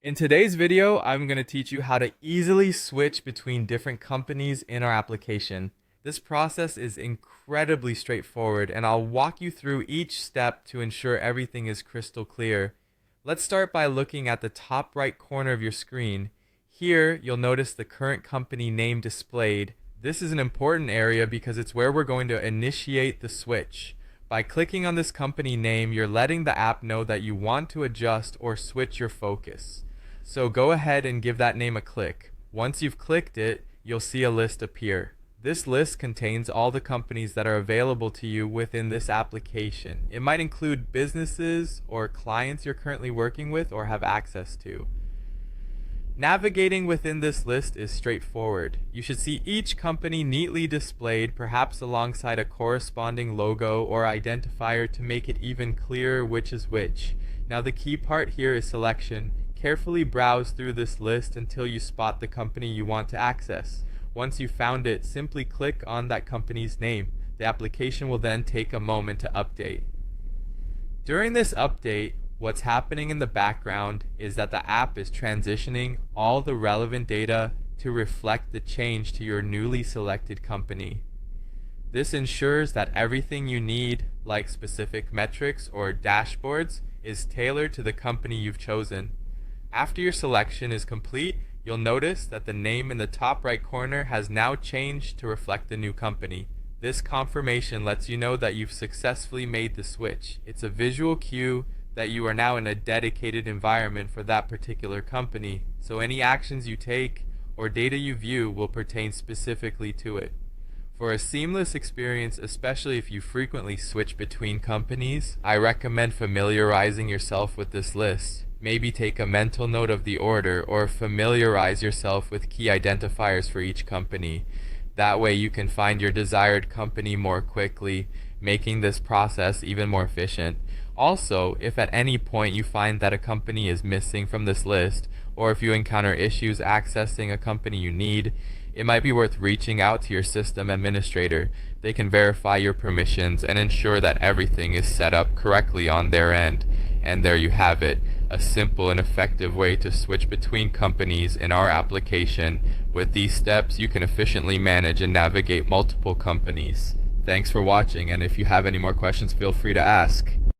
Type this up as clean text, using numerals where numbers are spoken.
In today's video, I'm going to teach you how to easily switch between different companies in our application. This process is incredibly straightforward, and I'll walk you through each step to ensure everything is crystal clear. Let's start by looking at the top right corner of your screen. Here, you'll notice the current company name displayed. This is an important area because it's where we're going to initiate the switch. By clicking on this company name, you're letting the app know that you want to adjust or switch your focus. So go ahead and give that name a click. Once you've clicked it, you'll see a list appear. This list contains all the companies that are available to you within this application. It might include businesses or clients you're currently working with or have access to. Navigating within this list is straightforward. You should see each company neatly displayed, perhaps alongside a corresponding logo or identifier to make it even clearer which is which. Now the key part here is selection. Carefully browse through this list until you spot the company you want to access. Once you've found it, simply click on that company's name. The application will then take a moment to update. During this update, what's happening in the background is that the app is transitioning all the relevant data to reflect the change to your newly selected company. This ensures that everything you need, like specific metrics or dashboards, is tailored to the company you've chosen. After your selection is complete, you'll notice that the name in the top right corner has now changed to reflect the new company. This confirmation lets you know that you've successfully made the switch. It's a visual cue that you are now in a dedicated environment for that particular company, so any actions you take or data you view will pertain specifically to it. For a seamless experience, especially if you frequently switch between companies, I recommend familiarizing yourself with this list. Maybe take a mental note of the order or familiarize yourself with key identifiers for each company. That way you can find your desired company more quickly, making this process even more efficient. Also, if at any point you find that a company is missing from this list, or if you encounter issues accessing a company you need, it might be worth reaching out to your system administrator. They can verify your permissions and ensure that everything is set up correctly on their end. And there you have it, a simple and effective way to switch between companies in our application. With these steps, you can efficiently manage and navigate multiple companies. Thanks for watching, and if you have any more questions, feel free to ask.